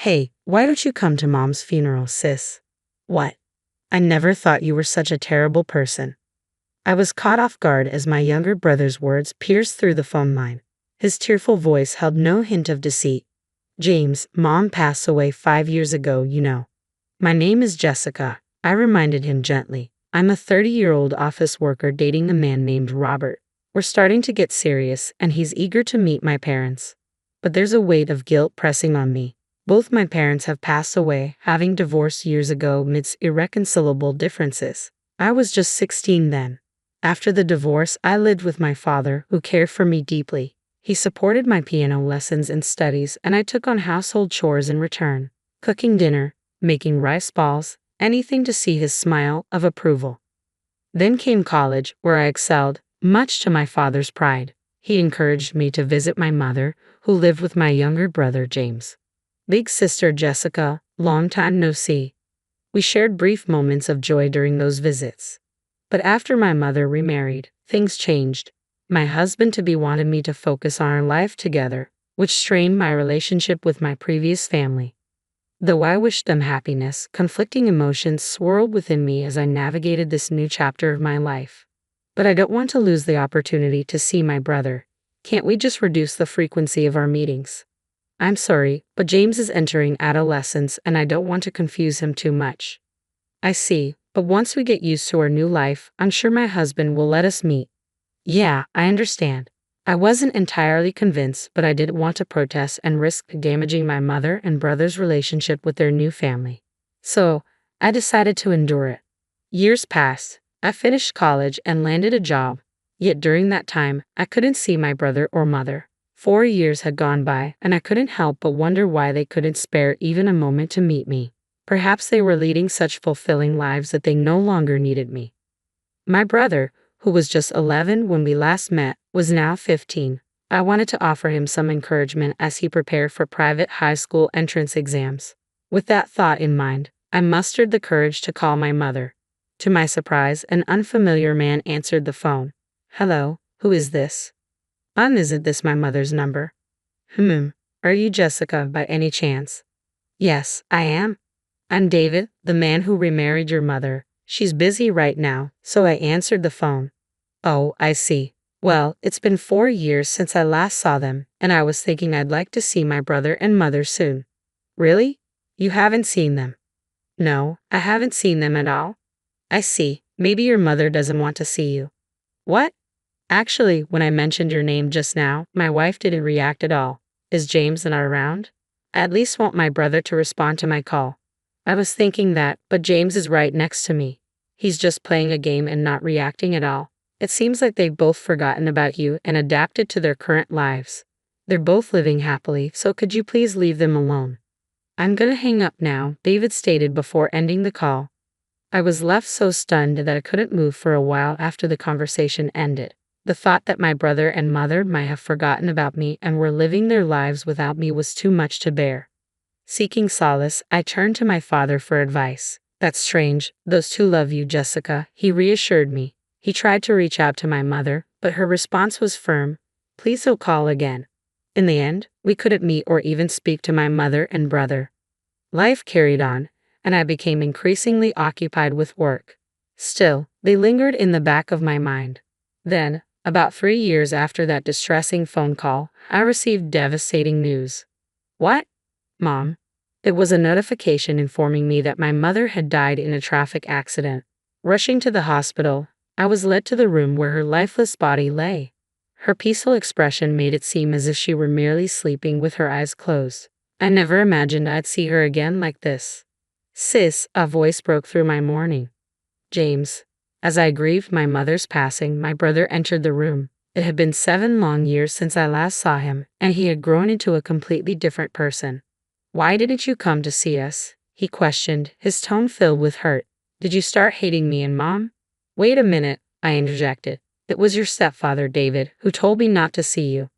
Hey, why don't you come to Mom's funeral, sis? What? I never thought you were such a terrible person. I was caught off guard as my younger brother's words pierced through the phone line. His tearful voice held no hint of deceit. James, Mom passed away 5 years ago, you know. My name is Jessica, I reminded him gently. I'm a 30-year-old office worker dating a man named Robert. We're starting to get serious, and he's eager to meet my parents. But there's a weight of guilt pressing on me. Both my parents have passed away, having divorced years ago amidst irreconcilable differences. I was just 16 then. After the divorce, I lived with my father, who cared for me deeply. He supported my piano lessons and studies, and I took on household chores in return, cooking dinner, making rice balls, anything to see his smile of approval. Then came college, where I excelled, much to my father's pride. He encouraged me to visit my mother, who lived with my younger brother James. Big sister Jessica, long time no see. We shared brief moments of joy during those visits. But after my mother remarried, things changed. My husband-to-be wanted me to focus on our life together, which strained my relationship with my previous family. Though I wished them happiness, conflicting emotions swirled within me as I navigated this new chapter of my life. But I don't want to lose the opportunity to see my brother. Can't we just reduce the frequency of our meetings? I'm sorry, but James is entering adolescence and I don't want to confuse him too much. I see, but once we get used to our new life, I'm sure my husband will let us meet. Yeah, I understand. I wasn't entirely convinced, but I didn't want to protest and risk damaging my mother and brother's relationship with their new family. So, I decided to endure it. Years passed. I finished college and landed a job. Yet during that time, I couldn't see my brother or mother. 4 years had gone by, and I couldn't help but wonder why they couldn't spare even a moment to meet me. Perhaps they were leading such fulfilling lives that they no longer needed me. My brother, who was just 11 when we last met, was now 15. I wanted to offer him some encouragement as he prepared for private high school entrance exams. With that thought in mind, I mustered the courage to call my mother. To my surprise, an unfamiliar man answered the phone. Hello, who is this? Isn't this my mother's number? Are you Jessica by any chance? Yes, I am. I'm David, the man who remarried your mother. She's busy right now, so I answered the phone. Oh, I see. Well, it's been 4 years since I last saw them, and I was thinking I'd like to see my brother and mother soon. Really? You haven't seen them? No, I haven't seen them at all. I see. Maybe your mother doesn't want to see you. What? Actually, when I mentioned your name just now, my wife didn't react at all. Is James not around? I at least want my brother to respond to my call. I was thinking that, but James is right next to me. He's just playing a game and not reacting at all. It seems like they've both forgotten about you and adapted to their current lives. They're both living happily, so could you please leave them alone? I'm gonna hang up now, David stated before ending the call. I was left so stunned that I couldn't move for a while after the conversation ended. The thought that my brother and mother might have forgotten about me and were living their lives without me was too much to bear. Seeking solace, I turned to my father for advice. That's strange, those two love you, Jessica, he reassured me. He tried to reach out to my mother, but her response was firm. Please don't call again. In the end, we couldn't meet or even speak to my mother and brother. Life carried on, and I became increasingly occupied with work. Still, they lingered in the back of my mind. Then, about 3 years after that distressing phone call, I received devastating news. What? Mom. It was a notification informing me that my mother had died in a traffic accident. Rushing to the hospital, I was led to the room where her lifeless body lay. Her peaceful expression made it seem as if she were merely sleeping with her eyes closed. I never imagined I'd see her again like this. Sis, a voice broke through my mourning. James. As I grieved my mother's passing, my brother entered the room. It had been 7 long years since I last saw him, and he had grown into a completely different person. Why didn't you come to see us? He questioned, his tone filled with hurt. Did you start hating me and Mom? Wait a minute, I interjected. It was your stepfather, David, who told me not to see you.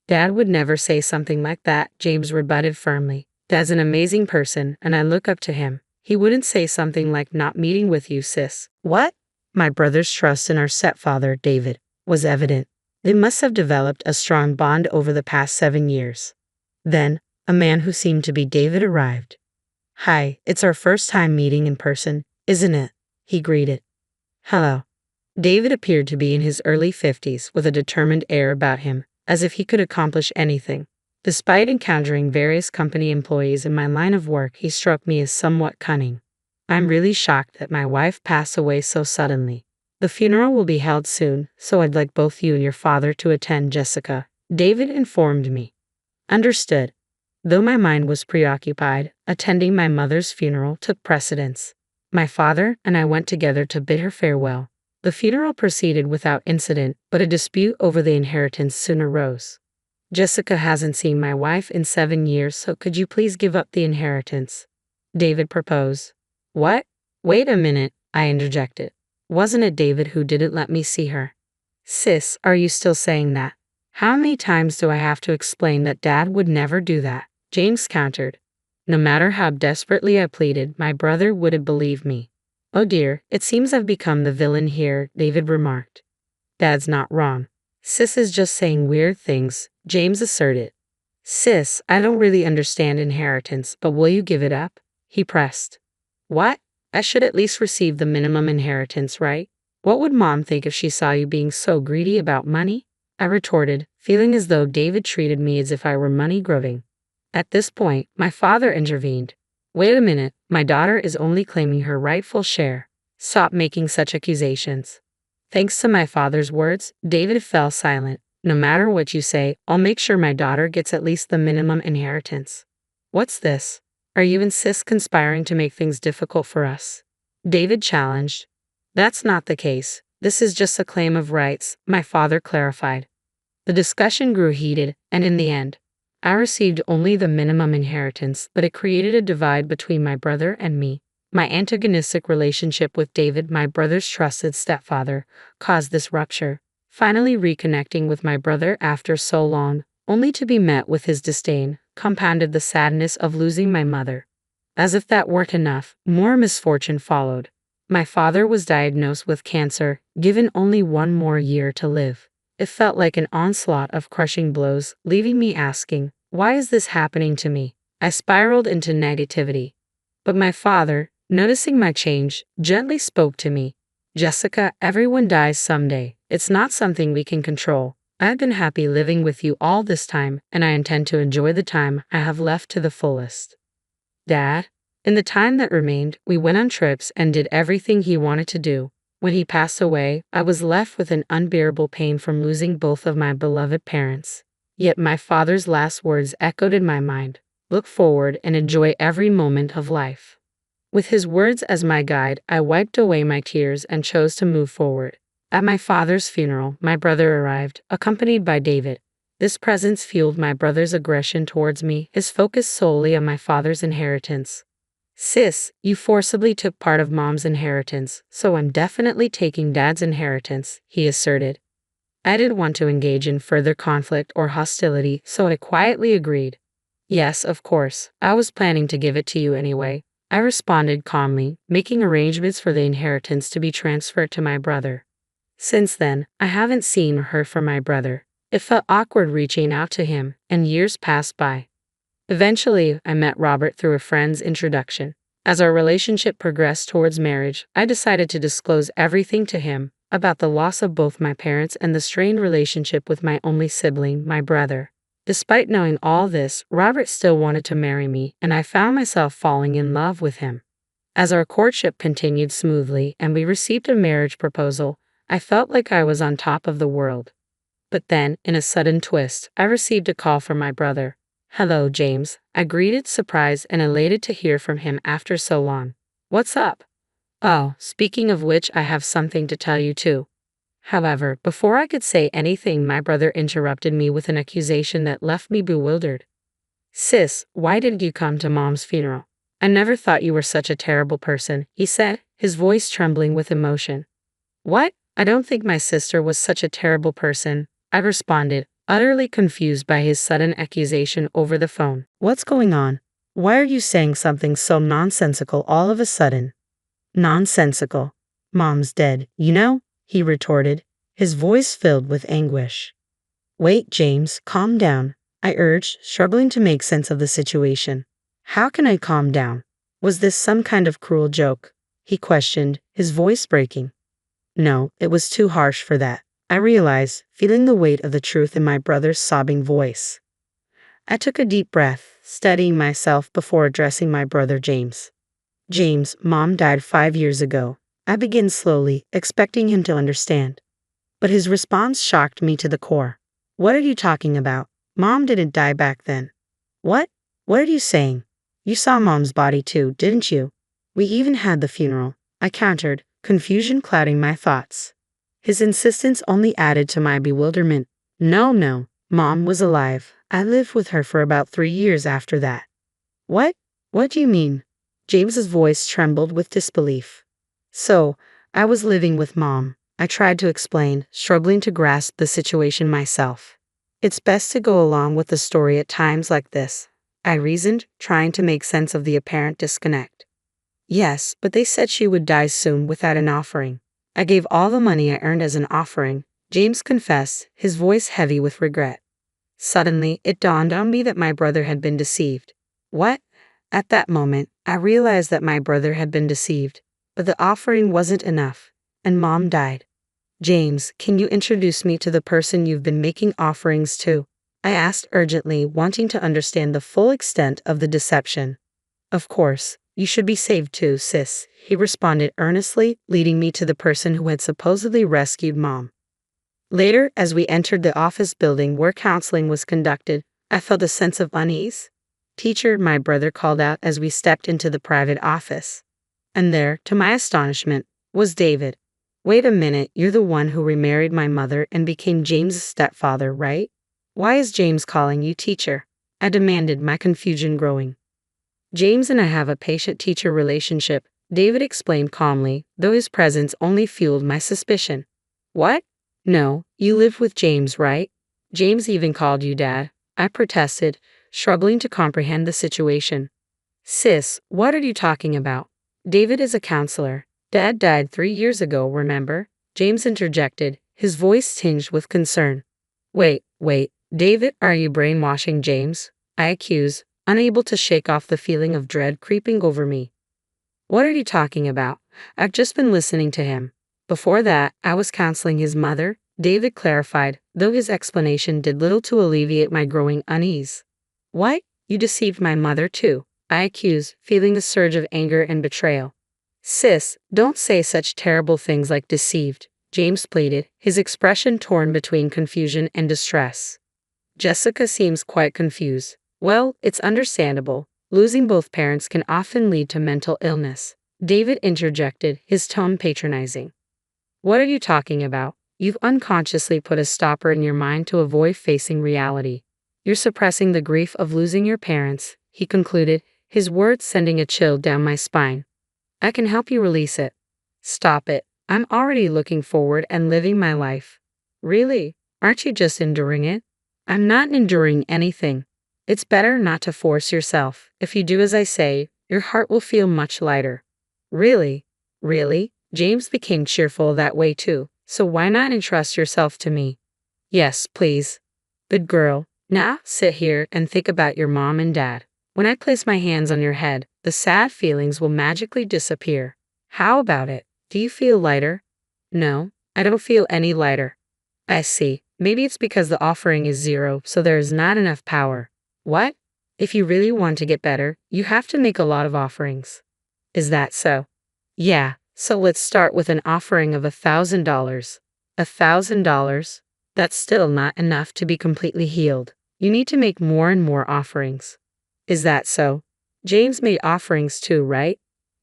Dad would never say something like that, James rebutted firmly. Dad's an amazing person, and I look up to him. He wouldn't say something like not meeting with you, sis. What? My brother's trust in our stepfather, David, was evident. They must have developed a strong bond over the past 7 years. Then, a man who seemed to be David arrived. "Hi, it's our first time meeting in person, isn't it?" he greeted. "Hello." David appeared to be in his early 50s with a determined air about him, as if he could accomplish anything. Despite encountering various company employees in my line of work, he struck me as somewhat cunning. "I'm really shocked that my wife passed away so suddenly. The funeral will be held soon, so I'd like both you and your father to attend, Jessica," David informed me. Understood. Though my mind was preoccupied, attending my mother's funeral took precedence. My father and I went together to bid her farewell. The funeral proceeded without incident, but a dispute over the inheritance soon arose. "Jessica hasn't seen my wife in 7 years, so could you please give up the inheritance?" David proposed. "What? Wait a minute," I interjected. "Wasn't it David who didn't let me see her?" "Sis, are you still saying that? How many times do I have to explain that Dad would never do that?" James countered. No matter how desperately I pleaded, my brother wouldn't believe me. "Oh dear, it seems I've become the villain here," David remarked. "Dad's not wrong. Sis is just saying weird things," James asserted. "Sis, I don't really understand inheritance, but will you give it up?" he pressed. "What? I should at least receive the minimum inheritance, right? What would Mom think if she saw you being so greedy about money?" I retorted, feeling as though David treated me as if I were money-grubbing. At this point, my father intervened. "Wait a minute, my daughter is only claiming her rightful share. Stop making such accusations." Thanks to my father's words, David fell silent. "No matter what you say, I'll make sure my daughter gets at least the minimum inheritance." "What's this? Are you and Sis conspiring to make things difficult for us?" David challenged. "That's not the case. This is just a claim of rights," my father clarified. The discussion grew heated, and in the end, I received only the minimum inheritance, but it created a divide between my brother and me. My antagonistic relationship with David, my brother's trusted stepfather, caused this rupture. Finally reconnecting with my brother after so long, only to be met with his disdain, compounded the sadness of losing my mother. As if that weren't enough, more misfortune followed. My father was diagnosed with cancer, given only 1 more year to live. It felt like an onslaught of crushing blows, leaving me asking, "Why is this happening to me?" I spiraled into negativity. But my father, noticing my change, gently spoke to me. "Jessica, everyone dies someday. It's not something we can control. I've been happy living with you all this time, and I intend to enjoy the time I have left to the fullest." Dad, in the time that remained, we went on trips and did everything he wanted to do. When he passed away, I was left with an unbearable pain from losing both of my beloved parents. Yet my father's last words echoed in my mind: "Look forward and enjoy every moment of life." With his words as my guide, I wiped away my tears and chose to move forward. At my father's funeral, my brother arrived, accompanied by David. This presence fueled my brother's aggression towards me, his focus solely on my father's inheritance. "Sis, you forcibly took part of Mom's inheritance, so I'm definitely taking Dad's inheritance," he asserted. I didn't want to engage in further conflict or hostility, so I quietly agreed. "Yes, of course, I was planning to give it to you anyway," I responded calmly, making arrangements for the inheritance to be transferred to my brother. Since then, I haven't seen or heard from my brother. It felt awkward reaching out to him, and years passed by. Eventually, I met Robert through a friend's introduction. As our relationship progressed towards marriage, I decided to disclose everything to him about the loss of both my parents and the strained relationship with my only sibling, my brother. Despite knowing all this, Robert still wanted to marry me, and I found myself falling in love with him. As our courtship continued smoothly and we received a marriage proposal, I felt like I was on top of the world. But then, in a sudden twist, I received a call from my brother. "Hello, James," I greeted, surprised and elated to hear from him after so long. "What's up?" "Oh, speaking of which, I have something to tell you too." However, before I could say anything, my brother interrupted me with an accusation that left me bewildered. "Sis, why didn't you come to Mom's funeral? I never thought you were such a terrible person," he said, his voice trembling with emotion. "What? I don't think my sister was such a terrible person," I responded, utterly confused by his sudden accusation over the phone. "What's going on? Why are you saying something so nonsensical all of a sudden?" "Nonsensical? Mom's dead, you know," he retorted, his voice filled with anguish. "Wait, James, calm down. I urged, struggling to make sense of the situation. How can I calm down? Was this some kind of cruel joke? He questioned, his voice breaking. No, it was too harsh for that, I realized, feeling the weight of the truth in my brother's sobbing voice. I took a deep breath, steadying myself before addressing my brother James. James, Mom died 5 years ago. I began slowly, expecting him to understand. But his response shocked me to the core. What are you talking about? Mom didn't die back then. What? What are you saying? You saw Mom's body too, didn't you? We even had the funeral, I countered, confusion clouding my thoughts. His insistence only added to my bewilderment. No, Mom was alive. I lived with her for about 3 years after that. What? What do you mean? James's voice trembled with disbelief. So, I was living with Mom, I tried to explain, struggling to grasp the situation myself. It's best to go along with the story at times like this, I reasoned, trying to make sense of the apparent disconnect. Yes, but they said she would die soon without an offering. I gave all the money I earned as an offering, James confessed, his voice heavy with regret. Suddenly, it dawned on me that my brother had been deceived. What? At that moment, I realized that my brother had been deceived, but the offering wasn't enough, and Mom died. James, can you introduce me to the person you've been making offerings to? I asked urgently, wanting to understand the full extent of the deception. Of course, you should be saved too, sis, he responded earnestly, leading me to the person who had supposedly rescued Mom. Later, as we entered the office building where counseling was conducted, I felt a sense of unease. Teacher, my brother called out as we stepped into the private office. And there, to my astonishment, was David. Wait a minute, you're the one who remarried my mother and became James's stepfather, right? Why is James calling you teacher? I demanded, my confusion growing. James and I have a patient-teacher relationship, David explained calmly, though his presence only fueled my suspicion. What? No, you live with James, right? James even called you Dad, I protested, struggling to comprehend the situation. Sis, what are you talking about? David is a counselor. Dad died 3 years ago, remember? James interjected, his voice tinged with concern. Wait, David, are you brainwashing James? I accused, unable to shake off the feeling of dread creeping over me. What are you talking about? I've just been listening to him. Before that, I was counseling his mother, David clarified, though his explanation did little to alleviate my growing unease. What? You deceived my mother too, I accused, feeling a surge of anger and betrayal. Sis, don't say such terrible things like deceived, James pleaded, his expression torn between confusion and distress. Jessica seems quite confused. Well, it's understandable. Losing both parents can often lead to mental illness, David interjected, his tone patronizing. What are you talking about? You've unconsciously put a stopper in your mind to avoid facing reality. You're suppressing the grief of losing your parents, he concluded, his words sending a chill down my spine. I can help you release it. Stop it. I'm already looking forward and living my life. Really? Aren't you just enduring it? I'm not enduring anything. It's better not to force yourself. If you do as I say, your heart will feel much lighter. Really? Really? James became cheerful that way too, so why not entrust yourself to me? Yes, please. Good girl. Now, sit here and think about your mom and dad. When I place my hands on your head, the sad feelings will magically disappear. How about it? Do you feel lighter? No, I don't feel any lighter. I see. Maybe it's because the offering is 0, so there is not enough power. What? If you really want to get better, you have to make a lot of offerings. Is that so? Yeah, so let's start with an offering of $1,000. $1,000? That's still not enough to be completely healed. You need to make more and more offerings. Is that so? James made offerings too, right?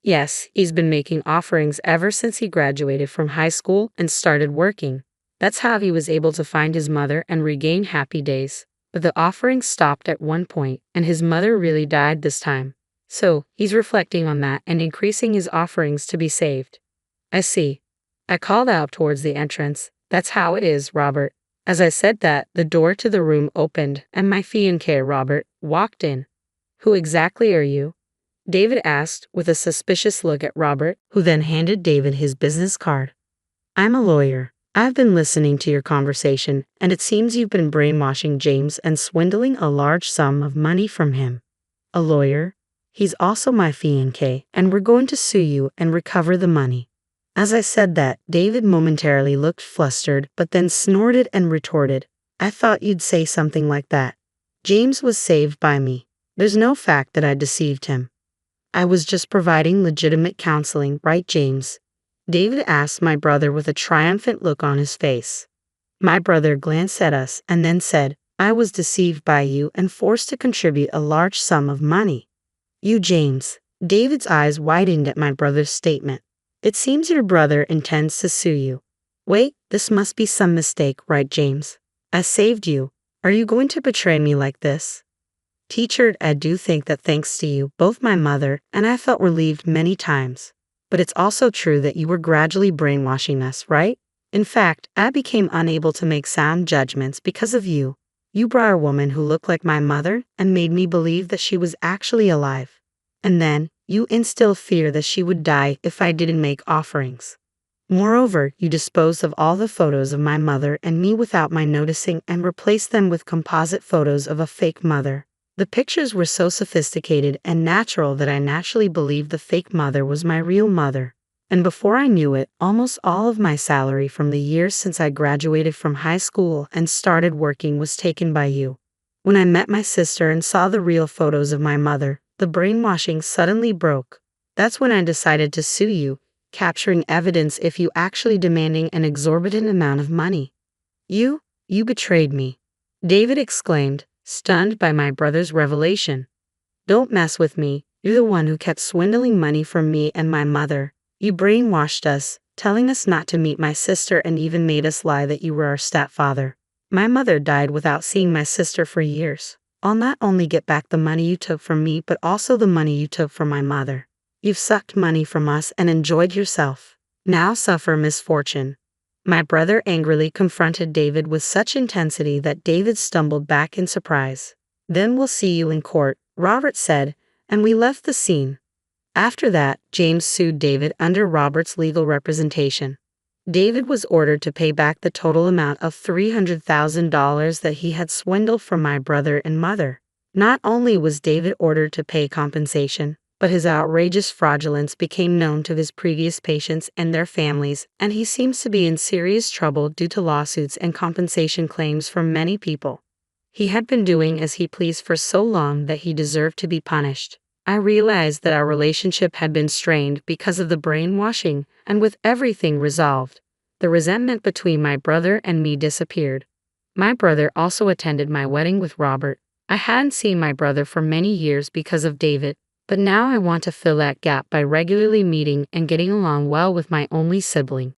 Yes, he's been making offerings ever since he graduated from high school and started working. That's how he was able to find his mother and regain happy days. But the offerings stopped at one point, and his mother really died this time. So, he's reflecting on that and increasing his offerings to be saved. I see. I called out towards the entrance. That's how it is, Robert. As I said that, the door to the room opened, and my fiancé, Robert, walked in. Who exactly are you? David asked, with a suspicious look at Robert, who then handed David his business card. I'm a lawyer. I've been listening to your conversation, and it seems you've been brainwashing James and swindling a large sum of money from him. A lawyer? He's also my fiancé, and we're going to sue you and recover the money. As I said that, David momentarily looked flustered, but then snorted and retorted, I thought you'd say something like that. James was saved by me. There's no fact that I deceived him. I was just providing legitimate counseling, right, James? David asked my brother with a triumphant look on his face. My brother glanced at us and then said, I was deceived by you and forced to contribute a large sum of money. You, James. David's eyes widened at my brother's statement. It seems your brother intends to sue you. Wait, this must be some mistake, right, James? I saved you. Are you going to betray me like this? Teacher, I do think that thanks to you, both my mother and I felt relieved many times. But it's also true that you were gradually brainwashing us, right? In fact, I became unable to make sound judgments because of you. You brought a woman who looked like my mother and made me believe that she was actually alive. And then, you instilled fear that she would die if I didn't make offerings. Moreover, you disposed of all the photos of my mother and me without my noticing and replaced them with composite photos of a fake mother. The pictures were so sophisticated and natural that I naturally believed the fake mother was my real mother. And before I knew it, almost all of my salary from the years since I graduated from high school and started working was taken by you. When I met my sister and saw the real photos of my mother, the brainwashing suddenly broke. That's when I decided to sue you, capturing evidence if you actually demanding an exorbitant amount of money. You betrayed me. David exclaimed, stunned by my brother's revelation. Don't mess with me. You're the one who kept swindling money from me and my mother. You brainwashed us, telling us not to meet my sister and even made us lie that you were our stepfather. My mother died without seeing my sister for years. I'll not only get back the money you took from me but also the money you took from my mother. You've sucked money from us and enjoyed yourself. Now suffer misfortune. My brother angrily confronted David with such intensity that David stumbled back in surprise. Then we'll see you in court, Robert said, and we left the scene. After that, James sued David under Robert's legal representation. David was ordered to pay back the total amount of $300,000 that he had swindled from my brother and mother. Not only was David ordered to pay compensation, but his outrageous fraudulence became known to his previous patients and their families, and he seems to be in serious trouble due to lawsuits and compensation claims from many people. He had been doing as he pleased for so long that he deserved to be punished. I realized that our relationship had been strained because of the brainwashing, and with everything resolved, the resentment between my brother and me disappeared. My brother also attended my wedding with Robert. I hadn't seen my brother for many years because of David, but now I want to fill that gap by regularly meeting and getting along well with my only sibling.